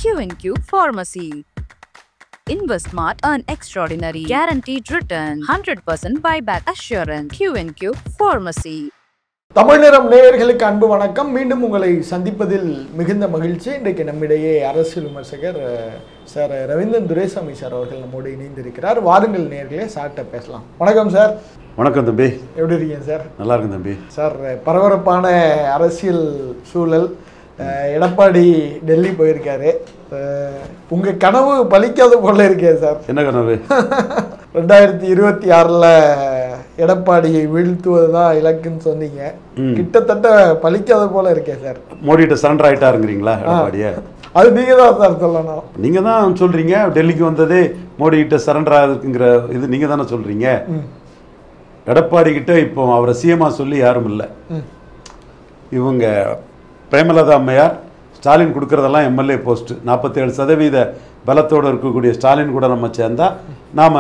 Q&Q Pharmacy. Invest smart, earn extraordinary, guaranteed return, 100% buyback assurance. Q&Q Pharmacy. தமிழ்நிறம் நேயர்களுக்கு அன்பு வணக்கம். மீண்டும் உங்களை சந்திப்பதில் மிகுந்த மகிழ்ச்சி. இன்றைக்கு நம்மிடையே அரசியல் விமர்சகர் சார் ரவீந்திரன் துரைசாமி சார் அவர்கள் நம்மோடு இணைந்திருக்கிறார். வாருங்கள் நேயர்களே, சார்ட்ட பேசலாம். வணக்கம் சார். வணக்கம் தம்பி. எப்படி இருக்கீங்க சார்? நல்லா இருக்கும் தம்பி. சார், பரபரப்பான அரசியல் சூழல். எடப்பாடி டெல்லி போயிருக்காரு. உங்கள் கனவு பலிக்காத போல இருக்கே சார். என்ன கனவு? 2026 எடப்பாடியை வீழ்த்துவது தான் இலக்குன்னு சொன்னீங்க. கிட்டத்தட்ட பலிக்காத போல இருக்கே சார். மோடிகிட்ட சரண்டர் ஆகிட்டாருங்கிறீங்களா எடப்பாடியை? அது நீங்கள் தான் சார் சொல்லணும். நீங்கள் தான் சொல்கிறீங்க. டெல்லிக்கு வந்ததே மோடிகிட்ட சரண்டர் ஆகுதுங்கிற இது நீங்கள் தானே சொல்கிறீங்க. எடப்பாடி கிட்ட இப்போ அவரை சிஎம்மா சொல்லி யாரும் இல்லை. இவங்க பிரேமலதா அம்மையார் ஸ்டாலின் கொடுக்குறதெல்லாம் எம்எல்ஏ போஸ்ட்டு. 47% பலத்தோடு இருக்கக்கூடிய ஸ்டாலின் கூட நம்ம சேர்ந்தால் நாம்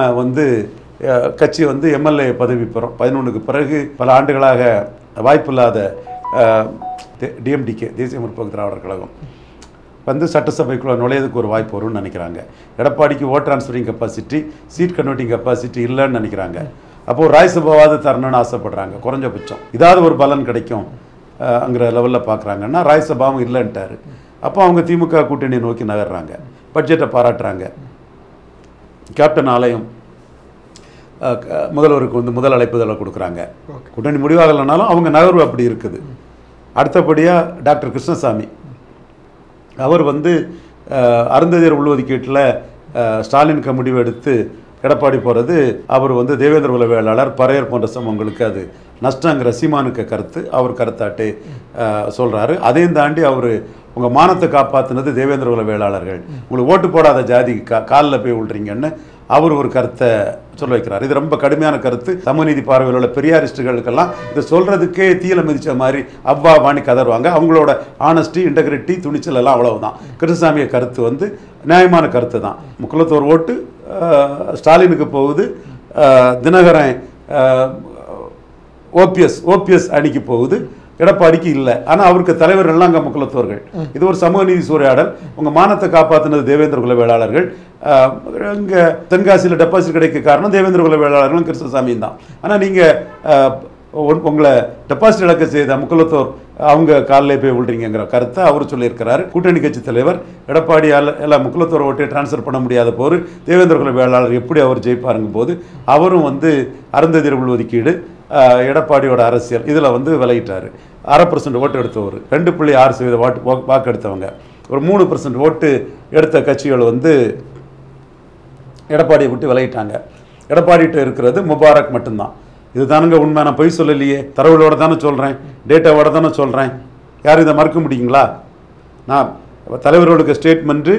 கட்சி எம்எல்ஏ பதவி பெறும். 11க்கு பிறகு பல ஆண்டுகளாக வாய்ப்பில்லாத டிஎம்டிகே, தேசிய முற்போக்கு திராவிடர் கழகம் சட்டசபைக்குள்ள நுழையதுக்கு ஒரு வாய்ப்பு வரும்னு நினைக்கிறாங்க. எடப்பாடிக்கு vote transferring capacity, seat converting capacity இல்லைன்னு நினைக்கிறாங்க. அப்போது ராஜ்யசபாவாவது தரணும்னு ஆசைப்படுறாங்க. குறைஞ்சபட்சம் இதாவது ஒரு பலன் கிடைக்கும் அங்கிற லெவலில் பார்க்குறாங்கன்னா ராஜ்யசபாவும் இல்லைன்ட்டார். அப்போ அவங்க திமுக கூட்டணியை நோக்கி நகர்றாங்க. பட்ஜெட்டை பாராட்டுறாங்க. கேப்டன் ஆலயம் முதல்வருக்கு முதல் அழைப்புதலை கொடுக்குறாங்க. கூட்டணி முடிவாகலைனாலும் அவங்க நகர்வு அப்படி இருக்குது. அடுத்தபடியாக டாக்டர் கிருஷ்ணசாமி அவர் அருந்ததியர் உள்ஒதுக்கீட்டில் ஸ்டாலினுக்கு முடிவு எடுத்து எடப்பாடி போகிறது. அவர் தேவேந்திர குல வேளாளர், பறையர் போன்ற சமூகங்களுக்கு அது நஷ்டங்கிற சீமானுக்கு கருத்து அவர் கருத்தாட்டு சொல்கிறாரு. அதையும் தாண்டி அவர் உங்கள் மானத்தை காப்பாற்றினது தேவேந்திர குல வேளாளர்கள், உங்களுக்கு ஓட்டு போடாத ஜாதி காலில் போய் விழுறீங்கன்னு அவர் ஒரு கருத்தை சொல்ல வைக்கிறார். இது ரொம்ப கடுமையான கருத்து. சமூகநீதி பார்வையில் உள்ள பெரியாரிஸ்டுகளுக்கெல்லாம் இதை சொல்கிறதுக்கே தீயில மிதித்த மாதிரி அவ்வா வாணி கதறுவாங்க. அவங்களோட ஆனஸ்டி, இன்டெகிரிட்டி, துணிச்சல் எல்லாம் அவ்வளவுதான். கிருஷ்ணசாமிய கருத்து நியாயமான கருத்து தான். முக்குளத்தோர் ஓட்டு ஸ்டாலினுக்கு போகுது. தினகரன் ஓபிஎஸ் அணிக்கு போகுது, எடப்பாடிக்கு இல்லை. ஆனால் அவருக்கு தலைவர்கள்லாம் அங்கே முக்குளத்தோர்கள். இது ஒரு சமூக நீதி சூறையாடல். உங்கள் மானத்தை காப்பாற்றினது தேவேந்திர குல வேளாளர்கள். இங்கே தென்காசியில் டெபாசிட் கிடைக்க காரணம் தேவேந்திர குல வேளாளர்களும் கிருஷ்ணசாமியும் தான். ஆனால் நீங்கள் உங்களை டெபாசிட் இழக்க செய்த முக்குளத்தோர் அவங்க காலில் போய் விழுறீங்கிற கருத்தை அவர் சொல்லியிருக்கிறார். கூட்டணி கட்சி தலைவர் எடப்பாடியால் எல்லாம் முக்குளத்தோர் ஓட்டை டிரான்ஸ்ஃபர் பண்ண முடியாத போது தேவேந்திர குல வேளாளர் எப்படி அவர் ஜெயிப்பாருங்கும் போது அவரும் அருந்ததியர் உள்ஒதுக்கீடு, எடப்பாடியோட அரசியல் இதில் விலகிட்டார். 1/2% ஓட்டு எடுத்தவர், 2.6% வாக்கு எடுத்தவங்க, ஒரு 3% ஓட்டு எடுத்த கட்சிகள் எடப்பாடியை விட்டு விலகிட்டாங்க. எடப்பாடிகிட்ட இருக்கிறது முபாரக் மட்டும்தான். இது தானுங்க உண்மை. நான் பொய் சொல்லலையே, தரவுகளோட தானே சொல்கிறேன், டேட்டாவோட தானே சொல்கிறேன். யாரும் இதை மறுக்க முடியுங்களா? நான் தலைவர்களுக்கு ஸ்டேட்மெண்ட்டு,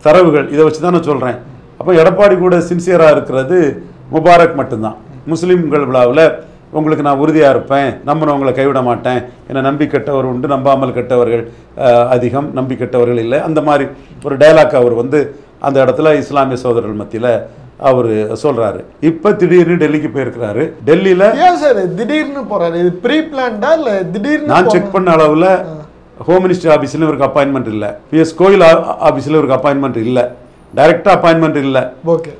தரவுகள் இதை வச்சு தானே சொல்கிறேன். அப்போ எடப்பாடி கூட சின்சியராக இருக்கிறது முபாரக் மட்டும்தான். முஸ்லீம்கள் விழாவில் உங்களுக்கு நான் உறுதியாக இருப்பேன், நம்பினவங்களை கைவிட மாட்டேன், என்னை நம்பி கெட்டவர் உண்டு, நம்பாமல் கெட்டவர்கள் அதிகம், நம்பி கெட்டவர்கள் இல்லை, அந்த மாதிரி ஒரு டைலாக் அவர் அந்த இடத்துல இஸ்லாமிய சகோதரர்கள் மத்தியில் அவர் சொல்கிறாரு. இப்போ திடீர்னு டெல்லிக்கு போயிருக்கிறாரு. டெல்லியில் திடீர்னு போகிறாரு. இது ப்ரீ பிளான்டா இல்லை திடீர்னு? நான் செக் பண்ண அளவில் ஹோம் மினிஸ்டர் ஆஃபீஸில் இவருக்கு அப்பாயின்மெண்ட் இல்லை, பிஎஸ் கோயில் ஆஃபீஸில் இவருக்கு அப்பாயின்மெண்ட் இல்லை, டைரெக்டாக அப்பாயின்மெண்ட் இல்லை. ஓகே,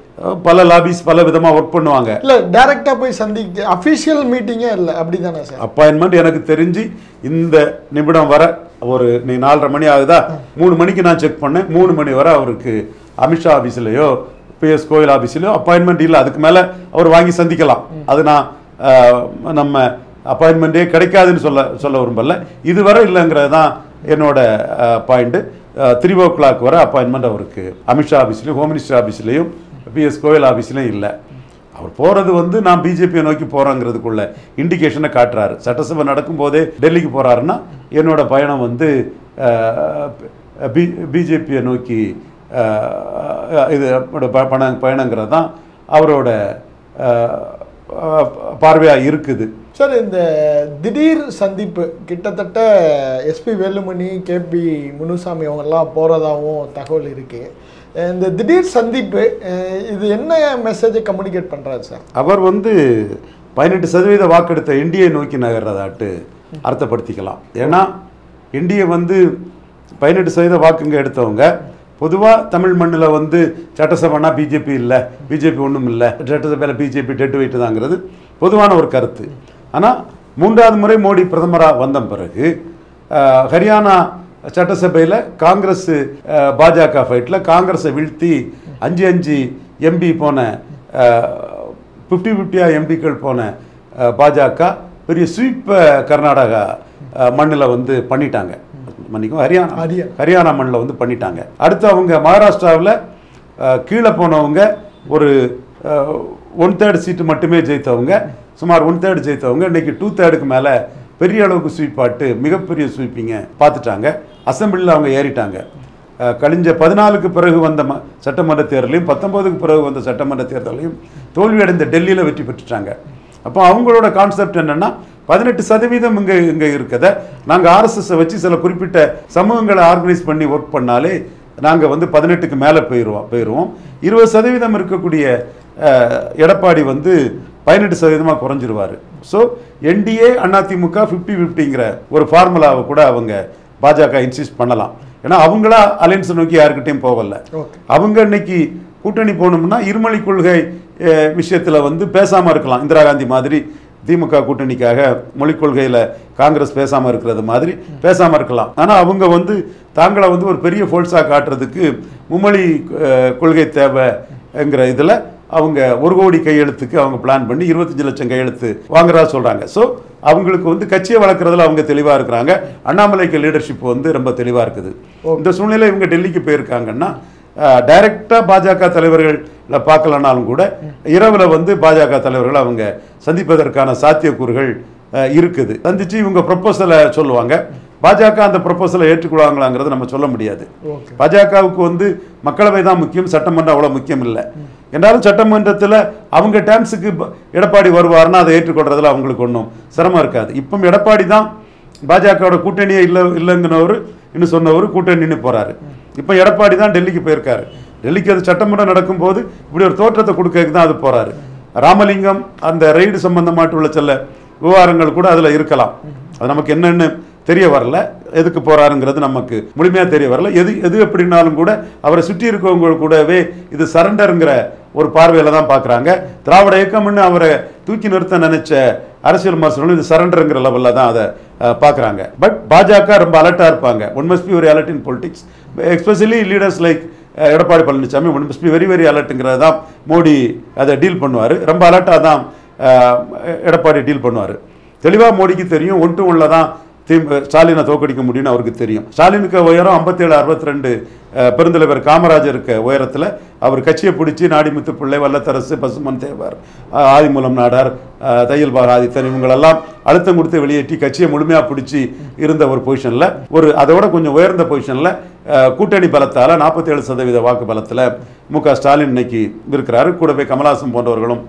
பல லாபிஸ் பல விதமாக ஒர்க் பண்ணுவாங்க. இல்லை டைரெக்டாக போய் சந்திக்க அஃபிஷியல் மீட்டிங்கே இல்லை, அப்படி தானே சார்? அப்பாயின்மெண்ட் எனக்கு தெரிஞ்சு இந்த நிமிடம் வர நீ 4:30 மணி ஆகுதா, 3 மணிக்கு நான் செக் பண்ணேன், 3 மணி வரை அவருக்கு அமித்ஷா ஆஃபீஸ்லையோ பிஎஸ் கோயில் ஆஃபீஸ்லையோ அப்பாயின்மெண்ட் இல்லை. அதுக்கு மேலே அவர் வாங்கி சந்திக்கலாம். அது நான் நம்ம அப்பாயின்மெண்ட்டே கிடைக்காதுன்னு சொல்ல விரும்பல. இதுவரை இல்லைங்கிறது தான் என்னோட பாயிண்ட்டு. 3 o'clock வரை அப்பாயின்மெண்ட் அவருக்கு அமித்ஷா ஆஃபீஸ்லையும் ஹோம் மினிஸ்டர் ஆஃபீஸ்லையும் பிஎஸ் கோயில் ஆஃபீஸ்லையும் இல்லை. அவர் போகிறது நான் பிஜேபியை நோக்கி போகிறேங்கிறதுக்குள்ள இண்டிகேஷனை காட்டுறாரு. சட்டசபை நடக்கும்போதே டெல்லிக்கு போகிறாருன்னா என்னோட பயணம் பிஜேபியை நோக்கி இது பயணங்கிறது தான் அவரோட பார்வையாக இருக்குது. சார், இந்த திடீர் சந்திப்பு கிட்டத்தட்ட எஸ்பி வேலுமணி, கேபி முனுசாமி அவங்கெல்லாம் போகிறதாகவும் தகவல் இருக்குது. இந்த திடீர் சந்திப்பு இது என்ன மெசேஜை கம்யூனிகேட் பண்ணுறாரு சார்? அவர் 18% வாக்கெடுத்த என்டிஏ நோக்கி நகர்றதாட்டு அர்த்தப்படுத்திக்கலாம். ஏன்னா என்டிஏ 18% வாக்குங்க எடுத்தவங்க பொதுவாக தமிழ் மண்ணில் வந்து சட்டசபைனா பிஜேபி இல்லை, பிஜேபி ஒன்றும் இல்லை, சட்டசபையில் பிஜேபி டெட் வெயிட்டு தாங்கிறது பொதுவான ஒரு கருத்து. ஆனால் 3வது முறை மோடி பிரதமராக வந்த பிறகு ஹரியானா சட்டசபையில் காங்கிரஸ் பாஜக ஃபைட்டில் காங்கிரஸை வீழ்த்தி 5 எம்பி போன 50-50 எம்பிக்கள் போன பாஜக பெரிய ஸ்வீப் கர்நாடகா மண்ணில் வந்து பண்ணிட்டாங்க. மன்னிக்கும், ஹரியானா மண்ணில் வந்து பண்ணிட்டாங்க. அடுத்து அவங்க மகாராஷ்டிராவில் கீழே போனவங்க ஒரு 1/3 சீட்டு மட்டுமே ஜெயித்தவங்க, சுமார் 1/3 ஜெயித்தவங்க இன்னைக்கு 2/3க்கு மேலே பெரிய அளவுக்கு ஸ்வீப்பாட்டு மிகப்பெரிய ஸ்வீப்பிங்க பார்த்துட்டாங்க. அசம்பிளியில் அவங்க ஏறிட்டாங்க. கழிஞ்ச 14க்கு பிறகு வந்த சட்டமன்ற தேர்தலையும் 19க்கு பிறகு வந்த சட்டமன்ற தேர்தலையும் தோல்வியடைந்த டெல்லியில் வெற்றி பெற்றுட்டாங்க. அப்போ அவங்களோட கான்செப்ட் என்னென்னா 18% இங்கே இருக்கதை நாங்கள் ஆர்எஸ்எஸை வச்சு சில குறிப்பிட்ட சமூகங்களை ஆர்கனைஸ் பண்ணி ஒர்க் பண்ணாலே நாங்கள் வந்து 18க்கு மேலே போயிடுவோம். 20% இருக்கக்கூடிய எடப்பாடி வந்து 18% குறைஞ்சிருவார். ஸோ என்டிஏ அதிமுக 50-50ங்கிற ஒரு ஃபார்முலாவை கூட அவங்க பாஜக இன்சிஸ்ட் பண்ணலாம். ஏன்னா அவங்களா அலையன்ஸை நோக்கி யாருக்கிட்டையும் போகல. அவங்க இன்னைக்கு கூட்டணி போகணும்னா இருமொழி கொள்கை விஷயத்தில் வந்து பேசாமல் இருக்கலாம். இந்திரா காந்தி மாதிரி திமுக கூட்டணிக்காக மொழிக் கொள்கையில் காங்கிரஸ் பேசாமல் இருக்கிறது மாதிரி பேசாமல் இருக்கலாம். ஆனால் அவங்க வந்து தாங்களை வந்து ஒரு பெரிய ஃபோர்ஸாக காட்டுறதுக்கு மும்மொழி கொள்கை தேவைங்கிற இதில் அவங்க 1 கோடி கையெழுத்துக்கு அவங்க பிளான் பண்ணி 25 லட்சம் கையெழுத்து வாங்குறதா சொல்கிறாங்க. ஸோ அவங்களுக்கு வந்து கட்சியை வளர்க்குறதுல அவங்க தெளிவாக இருக்கிறாங்க. அண்ணாமலைக்கு லீடர்ஷிப் வந்து ரொம்ப தெளிவாக இருக்குது. இந்த சூழ்நிலை இவங்க டெல்லிக்கு போயிருக்காங்கன்னா டைரக்டாக பாஜக தலைவர்களை பார்க்கலனாலும் கூட இரவில் வந்து பாஜக தலைவர்கள் அவங்க சந்திப்பதற்கான சாத்தியக்கூறுகள் இருக்குது. சந்திச்சு இவங்க ப்ரொப்போசலை சொல்லுவாங்க. பாஜக அந்த ப்ரொப்போசலை ஏற்றுக்கொள்வாங்களாங்கிறது நம்ம சொல்ல முடியாது. பாஜகவுக்கு வந்து மக்களவை தான் முக்கியம், சட்டமன்றம் அவ்வளோ முக்கியம் இல்லை. என்றாலும் சட்டமன்றத்தில் அவங்க டேம்ஸுக்கு எடப்பாடி வருவார்னா அதை ஏற்றுக்கொள்றதுல அவங்களுக்கு ஒன்றும் சிரமம் இருக்காது. இப்போ எடப்பாடி தான் பாஜகவோட கூட்டணியே இல்லைங்கினவர் இன்னும் சொன்னவர் கூட்டணின்னு போகிறாரு. இப்போ எடப்பாடி தான் டெல்லிக்கு போயிருக்காரு. டெல்லிக்கு அது சட்டமன்றம் நடக்கும்போது இப்படி ஒரு தோற்றத்தை கொடுக்கறதுக்கு தான் அது போகிறாரு. ராமலிங்கம் அந்த ரெய்டு சம்பந்தமாட்டுள்ள சில விவகாரங்கள் கூட அதில் இருக்கலாம். அது நமக்கு என்னென்னு தெரிய வரல. எதுக்கு போகிறாருங்கிறது நமக்கு முழுமையாக தெரிய வரல. எது எப்படின்னாலும் கூட அவரை சுற்றி இருக்கவங்க கூடவே இது சரண்டருங்கிற ஒரு பார்வையில் தான் பார்க்குறாங்க. திராவிட இயக்கம்னு அவரை தூக்கி நிறுத்த நினைச்ச அரசியல் விமர்சகர்களும் இது சரண்டருங்கிற லெவலில் தான் அதை பார்க்குறாங்க. பட் பாஜக ரொம்ப அலர்ட்டாக இருப்பாங்க. One must be very alert in politics, especially leaders like Edappadi Palaniswami. One must be very very அலர்ட்டுங்கிறது தான் மோடி அதை டீல் பண்ணுவார். ரொம்ப அலர்ட்டாக தான் எடப்பாடி டீல் பண்ணுவார். தெளிவாக மோடிக்கு தெரியும் 1-1 தான் ஸ்டாலினை தோக்கடிக்க முடியும்னு அவருக்கு தெரியும். ஸ்டாலினுக்கு உயரம் 57-62 பெருந்தலைவர் காமராஜருக்கு உயரத்தில் அவர் கட்சியை பிடிச்சி நாடிமுத்து பிள்ளை, வல்லத்தரசு, பசுமன் தேவர், ஆதிமூலம் நாடார், தையல் ஆதித்தன் இவங்களெல்லாம் அழுத்தம் கொடுத்து வெளியேற்றி கட்சியை முழுமையாக பிடிச்சி இருந்த ஒரு பொசிஷனில், ஒரு அதோட கொஞ்சம் உயர்ந்த பொசிஷனில் கூட்டணி பலத்தால் 47% வாக்கு பலத்தில் மு.க. ஸ்டாலின் இன்னைக்கு இருக்கிறாரு. கூடவே கமல்ஹாசன் போன்றவர்களும்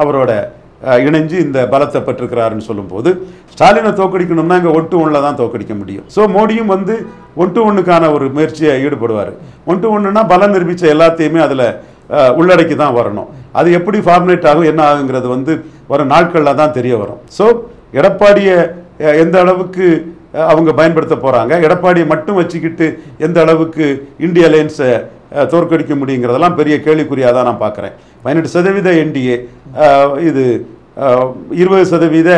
அவரோட இணைஞ்சு இந்த பலத்தை பெற்றிருக்கிறாருன்னு சொல்லும்போது ஸ்டாலினை தோக்கடிக்கணும்னா இங்கே 1-1 தான் தோக்கடிக்க முடியும். ஸோ மோடியும் வந்து 1-1க்கான ஒரு முயற்சியை ஈடுபடுவார். 1-1னா பலம் நிரூபித்த எல்லாத்தையுமே அதில் உள்ளடக்கி தான் வரணும். அது எப்படி ஃபார்முலேட் ஆகும் என்ன ஆகுங்கிறது வந்து வரும் நாட்களில் தான் தெரிய வரும். ஸோ எடப்பாடியை எந்த அளவுக்கு அவங்க பயன்படுத்த போகிறாங்க, எடப்பாடியை மட்டும் வச்சுக்கிட்டு எந்த அளவுக்கு இந்திய அலையன்ஸை தோற்கடிக்க முடியுங்கிறதெல்லாம் பெரிய கேள்விக்குறியாக தான் நான் பார்க்குறேன். 18% என்டிஏ, இது 20%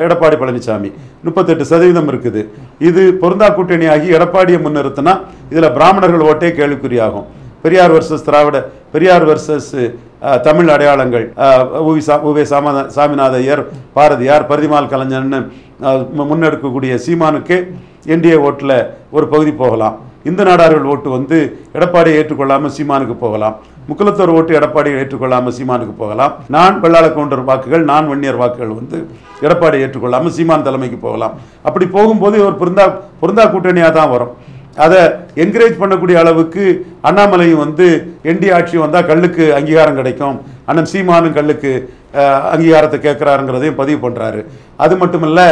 எடப்பாடி பழனிசாமி, 38% இருக்குது. இது பொருந்தா கூட்டணி ஆகி எடப்பாடியை முன்னிறுத்தினா இதில் பிராமணர்கள் ஓட்டே கேள்விக்குறியாகும். பெரியார் வர்சஸ் திராவிட, பெரியார் வர்சஸ் தமிழ் அடையாளங்கள், உவே சாமிநாத ஐயர், பாரதியார், பரிதிமால் கலைஞர்னு முன்னெடுக்கக்கூடிய சீமானுக்கு என்டிஏ ஓட்டில் ஒரு பகுதி போகலாம். இந்து நாடார்கள் ஓட்டு வந்து எடப்பாடியை ஏற்றுக்கொள்ளாமல் சீமானுக்கு போகலாம். முக்குலத்தோர் ஓட்டு எடப்பாடியை ஏற்றுக்கொள்ளாமல் சீமானுக்கு போகலாம். நான் வெள்ளாள கவுண்டர் வாக்குகள், நான் வன்னியர் வாக்குகள் வந்து எடப்பாடியை ஏற்றுக்கொள்ளாமல் சீமான் தலைமைக்கு போகலாம். அப்படி போகும்போது ஒரு பொருந்தா கூட்டணியாக தான் வரும். அதை என்கரேஜ் பண்ணக்கூடிய அளவுக்கு அண்ணாமலையும் வந்து என்டிஏ ஆட்சி வந்தால் கல்லுக்கு அங்கீகாரம் கிடைக்கும், அண்ணன் சீமானும் கல்லுக்கு அங்கீகாரத்தை கேட்குறாருங்கிறதையும் பதிவு பண்ணுறாரு. அது மட்டும் இல்லை,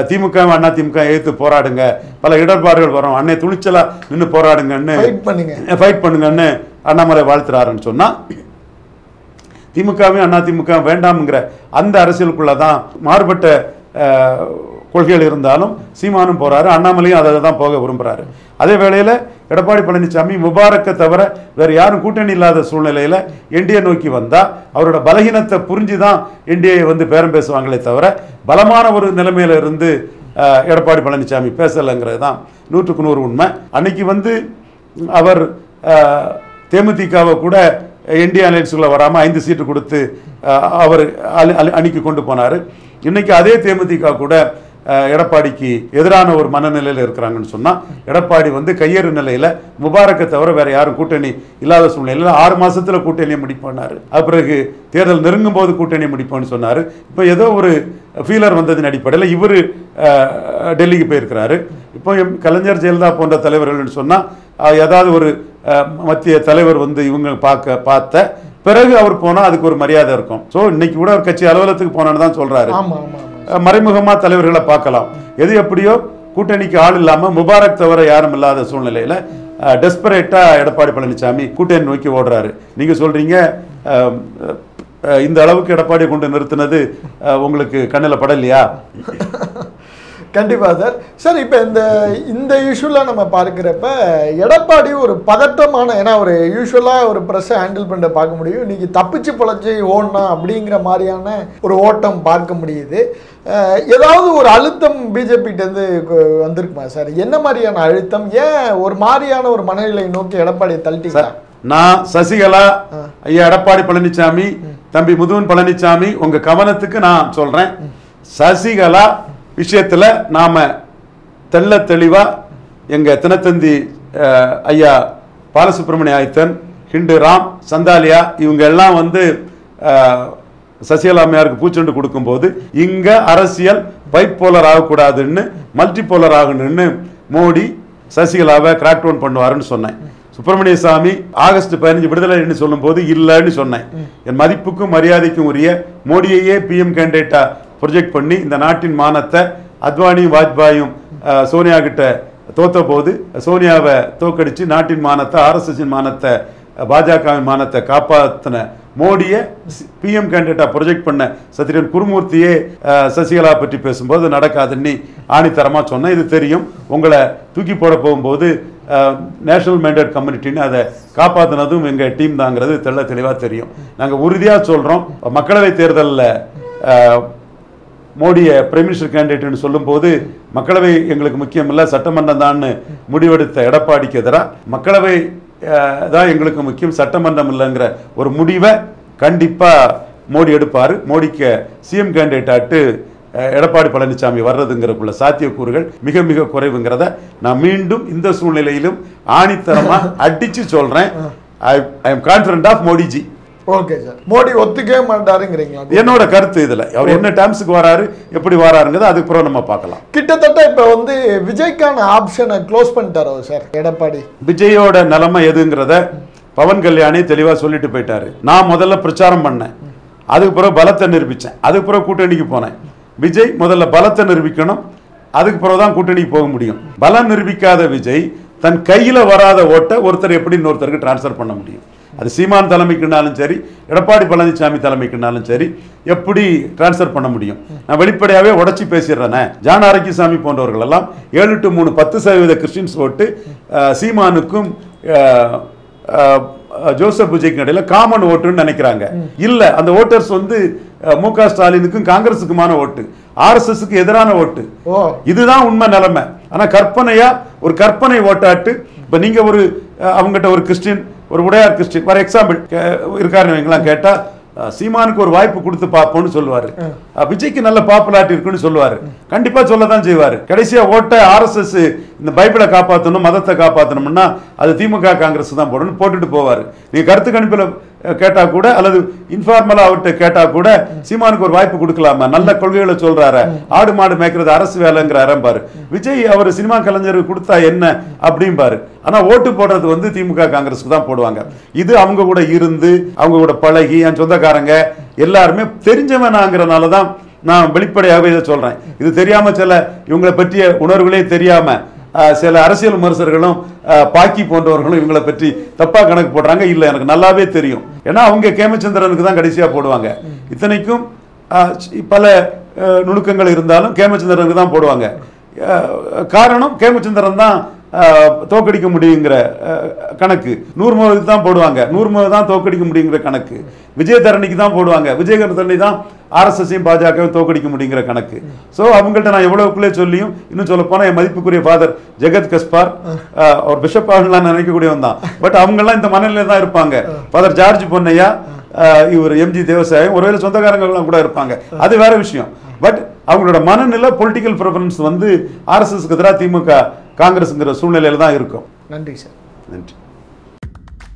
திமுக அண்ணா திமுக எதிர்த்து போராடுங்க, பல இடர்பாடுகள் வரும், அன்னை துணிச்சலாக நின்று போராடுங்கன்னு ஃபைட் பண்ணுங்கன்னு அண்ணாமலை வாழ்த்துறாருன்னு சொன்னால் திமுகவையும் அண்ணா திமுக வேண்டாம்ங்கிற அந்த அரசியலுக்குள்ளே தான் மாறுபட்ட கொள்கைகள் இருந்தாலும் சீமானும் போறாரு, அண்ணாமலையும் அதை தான் போக விரும்புறாரு. அதே வேளையில் எடப்பாடி பழனிசாமி முபாரக்கை தவிர வேறு யாரும் கூட்டணி இல்லாத சூழ்நிலையில் என்டிஏ நோக்கி வந்தால் அவரோட பலகீனத்தை புரிஞ்சு தான் என்டிஏ வந்து பேரம் பேசுவாங்களே தவிர பலமான ஒரு நிலைமையில இருந்து எடப்பாடி பழனிசாமி பேசலைங்கிறது தான் 100% உண்மை. அன்னைக்கு வந்து அவர் தேமுதிகவை கூட என்டிஏ அலையன்ஸுக்குள்ள வராமல் 5 சீட்டு கொடுத்து அவர் அணிக்கு கொண்டு போனார். இன்னைக்கு அதே தேமுதிக கூட எடப்பாடிக்கு எதிரான ஒரு மனநிலையில் இருக்கிறாங்கன்னு சொன்னால் எடப்பாடி வந்து கையேறு நிலையில் முபாரக்கை தவிர வேற யாரும் கூட்டணி இல்லாத சூழ்நிலையில் 6 மாசத்துல கூட்டணியை முடிப்பார். அது பிறகு தேர்தல் நெருங்கும் போது கூட்டணியை முடிப்போம்னு சொன்னார். இப்போ ஏதோ ஒரு ஃபீலர் வந்ததின் அடிப்படையில் இவர் டெல்லிக்கு போயிருக்கிறாரு. இப்போ கலைஞர் ஜெயலலிதா போன்ற தலைவர்கள்னு சொன்னால் ஏதாவது ஒரு மத்திய தலைவர் வந்து இவங்க பார்த்த பிறகு அவர் போனால் அதுக்கு ஒரு மரியாதை இருக்கும். ஸோ இன்னைக்கு கூட ஒரு கட்சி அலுவலகத்துக்கு போனான்னு தான் சொல்றாரு. மறைமுகமாக தலைவர்களை பார்க்கலாம். எது எப்படியோ கூட்டணிக்கு ஆள் இல்லாமல் முபாரக் தவிர யாரும் இல்லாத சூழ்நிலையில் டெஸ்பரேட்டா எடப்பாடி பழனிசாமி கூட்டணி நோக்கி ஓடுறாரு. நீங்க சொல்றீங்க இந்த அளவுக்கு எடப்பாடி கொண்டு நிறுத்தினது உங்களுக்கு கண்ணில் படலையா? கண்டிப்பாக சார். சார் இப்போ இந்த இஷ்யூவில் நம்ம பார்க்குறப்ப எடப்பாடி ஒரு பதட்டமான, ஏன்னா ஒரு யூஸ்வலாக ஒரு ப்ரெஸ்ஸை ஹேண்டில் பண்ண பார்க்க முடியும், இன்றைக்கி தப்பிச்சு பொழைச்சி ஓடனா அப்படிங்கிற மாதிரியான ஒரு ஓட்டம் பார்க்க முடியுது. ஏதாவது ஒரு அழுத்தம் பிஜேபிகிட்டேருந்து வந்திருக்குமா சார்? என்ன மாதிரியான அழுத்தம்? ஏன் ஒரு மாதிரியான ஒரு மனநிலை நோக்கி எடப்பாடியை தள்ளிட்டீங்க? நான் சசிகலா, ஐயா எடப்பாடி பழனிசாமி, தம்பி முதுவன் பழனிசாமி, உங்க கவனத்துக்கு நான் சொல்றேன், சசிகலா விஷயத்துல நாம தெள்ள தெளிவா எங்க தினத்தந்தி ஐயா பாலசுப்ரமணிய ஆயத்தன், ஹிண்டு ராம், சந்தாலியா இவங்க எல்லாம் வந்து சசிகலா அம்மையாருக்கு பூச்செண்டு கொடுக்கும்போது இங்க அரசியல் பைப்போலர் ஆகக்கூடாதுன்னு மல்டி போலர் ஆகணும்னு மோடி சசிகலாவை கிராக் டவுன் பண்ணுவாருன்னு சொன்னேன். சுப்பிரமணிய சாமி ஆகஸ்ட் 15 விடுதலை சொல்லும் போது இல்லைன்னு சொன்னேன். என் மதிப்புக்கும் மரியாதைக்கும் உரிய மோடியையே பிஎம் கேண்டிடேட்டா ப்ரொஜெக்ட் பண்ணி இந்த நாட்டின் மானத்தை அத்வானியும் வாஜ்பாயும் சோனியா கிட்ட தோத்த போது சோனியாவை தோக்கடிச்சு நாட்டின் மானத்தை, ஆர்எஸ்எஸின் மானத்தை, பாஜகவின் மானத்தை காப்பாற்றின மோடியை பிஎம் கேண்டிடேட்டா ப்ரொஜெக்ட் பண்ண சத்ரியன் குருமூர்த்தியே சசிகலா பற்றி பேசும்போது நடக்காதுன்னு ஆணித்தரமா சொன்னேன். இது தெரியும். உங்களை தூக்கி போட போகும்போது நேஷனல் மைண்டட் கம்யூனிட்டின்னு அதை காப்பாற்றினதும் எங்கள் டீம் தாங்கிறது தெள்ள தெளிவாக தெரியும். நாங்கள் உறுதியாக சொல்கிறோம், மக்களவை தேர்தலில் மோடியை பிரைம் மினிஸ்டர் கேண்டிடேட்னு சொல்லும்போது மக்களவை எங்களுக்கு முக்கியம் இல்லை, சட்டமன்றம் தான் முடிவெடுத்த எடப்பாடிக்கு எதிராக மக்களவை தான் எங்களுக்கு முக்கியம், சட்டமன்றம் இல்லைங்கிற ஒரு முடிவை கண்டிப்பாக மோடி எடுப்பார். மோடிக்கு சிஎம் கேண்டிடேட்டாட்டு எடப்பாடி பழனிசாமி வர்றதுங்கிறக்குள்ள சாத்தியக்கூறுகள் மிக மிக குறைவுங்கிறத நான் மீண்டும் இந்த சூழ்நிலையிலும் ஆணித்தரமா அடிச்சு சொல்றேன். I am confident of Modiji. Okay sir. Modi ஒத்துக்கவே மாட்டாருங்கிறீங்களா? என்னோட கருத்து இதுல. அவர் என்ன டைம்ஸுக்கு வராரு, எப்படி வராருங்கிறது அதுக்கப்புறம் நம்ம பார்க்கலாம். கிட்டத்தட்ட இப்ப வந்து விஜய்க்கான ஆப்ஷனை க்ளோஸ் பண்ணிட்டாரோ சார் எடப்பாடி? விஜயோட நிலைமை எதுங்கிறத பவன் கல்யாணி தெளிவா சொல்லிட்டு போயிட்டாரு. நான் முதல்ல பிரச்சாரம் பண்ணேன், அதுக்கு பிறகு பலத்தை நிரூபிச்சேன், அதுக்கு பிறகு கூட்டணிக்கு போனேன். விஜய் முதல்ல பலத்தை நிரூபிக்கணும், அதுக்கு பிறகுதான் கூட்டணிக்கு போக முடியும். பலம் நிரூபிக்காத விஜய் தன் கையில வராத ஓட்டை ஒருத்தர் எப்படி இன்னொருத்தருக்கு டிரான்ஸ்ஃபர் பண்ண முடியும்? அது சீமான் தலைமைக்குனாலும் சரி, எடப்பாடி பழனிசாமி தலைமைக்குனாலும் சரி, எப்படி டிரான்ஸ்ஃபர் பண்ண முடியும்? நான் வெளிப்படையாவே உடச்சி பேசிடுறேன். ஜான் ஆரோக்கியசாமி போன்றவர்கள் எல்லாம் 7 to 3 10% கிறிஸ்டின்ஸ் ஓட்டு சீமானுக்கும் ஜோசப் விஜய்க்கு இடையில காமன் ஓட்டுன்னு நினைக்கிறாங்க. இல்ல, அந்த ஓட்டர்ஸ் வந்து மு.க. ஸ்டாலினுக்கும் காங்கிரஸுக்குமான ஓட்டு, ஆர்எஸ்எஸ்க்கு எதிரான ஓட்டு. இதுதான் உண்மை நிலைமை. ஆனா கற்பனையா ஒரு கற்பனை ஓட்டாட்டு இப்ப நீங்க ஒரு அவங்ககிட்ட ஒரு கிறிஸ்டின், ஒரு உடையார் கிறிஸ்டின் ஃபார் எக்ஸாம்பிள் இருக்காருன்னு கேட்டா சீமானுக்கு ஒரு வாய்ப்பு கொடுத்து பார்ப்போம்னு சொல்லுவாரு. விஜய்க்கு நல்ல பாப்புலாரிட்டி இருக்குன்னு சொல்லுவாரு. கண்டிப்பா சொல்லதான் செய்வாரு. கடைசியா ஓட்ட ஆர்எஸ்எஸ் இந்த பைபிளை காப்பாற்றணும், மதத்தை காப்பாற்றணும்னா அது திமுக காங்கிரஸ் தான் போடணும் போட்டுட்டு போவாரு. நீங்க கருத்து கணிப்பில் கேட்டா கூட அல்லது இன்ஃபார்மலா அவர்கிட்ட கேட்டா கூட சீமானுக்கு ஒரு வாய்ப்பு கொடுக்கலாமா, நல்ல கொள்கைகளை சொல்றாரு, ஆடு மாடு மேய்க்கிறது அரசு வேலைங்கிறாரு பாரு. விஜய் அவர் சினிமா கலைஞருக்கு கொடுத்தா என்ன அப்படிம்பாரு. ஆனா ஓட்டு போடுறது வந்து திமுக காங்கிரஸுக்கு தான் போடுவாங்க. இது அவங்க கூட இருந்து அவங்க கூட பழகி என் சொந்தக்காரங்க எல்லாருமே தெரிஞ்சவனாங்கிறனாலதான் நான் வெளிப்படையாகவே இதை சொல்றேன். இது தெரியாம சில இவங்களை பற்றிய உணர்வுகளே தெரியாம சில அரசியல் விமர்சகர்களும் பாக்கி போன்றவர்களும் இவங்களை பற்றி தப்பா கணக்கு போடுறாங்க. இல்லை, எனக்கு நல்லாவே தெரியும். ஏன்னா அவங்க கேமச்சந்திரனுக்கு தான் கடைசியா போடுவாங்க. இத்தனைக்கும் பல நுணுக்கங்கள் இருந்தாலும் கேமச்சந்திரனுக்கு தான் போடுவாங்க. காரணம் கேமச்சந்திரன் தான் தோக்கடிக்க முடியுங்கிற கணக்கு. 100 முகத்துக்கு தான் போடுவாங்க, 100 முகம் தான் தோக்கடிக்க முடியுங்கிற கணக்கு. விஜயதரணிக்கு தான் போடுவாங்க, விஜயதரணி தான் ஆர்எஸ்எஸையும் பாஜகவும் தோக்கடிக்க முடியுங்கிற கணக்கு. ஸோ அவங்கள்ட்ட நான் எவ்வளவுக்குள்ளே சொல்லியும், இன்னும் சொல்ல போனால் என் மதிப்புக்குரிய ஃபாதர் ஜெகத் கஸ்பார் ஒரு பிஷப் ஆகலாம் நினைக்கக்கூடியவன் தான். பட் அவங்கெல்லாம் இந்த மனநிலையில் தான் இருப்பாங்க. ஃபாதர் ஜார்ஜ் பொன்னையா, இவர் எம்ஜி தேவசாயம், ஒருவேளை சொந்தக்காரங்கள்லாம் கூட இருப்பாங்க, அது வேற விஷயம். பட் அவங்களோட மனநிலை பொலிட்டிக்கல் ப்ரிஃபரன்ஸ் வந்து ஆர்எஸ்எஸ்க்கு எதிராக திமுக காங்கிரஸ்ங்கிற சூழ்நிலையில தான் இருக்கும். நன்றி சார். நன்றி.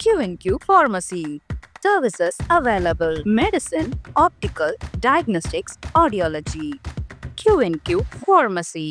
Q&Q Pharmacy. Services available: medicine, optical, diagnostics, audiology. Q&Q Pharmacy.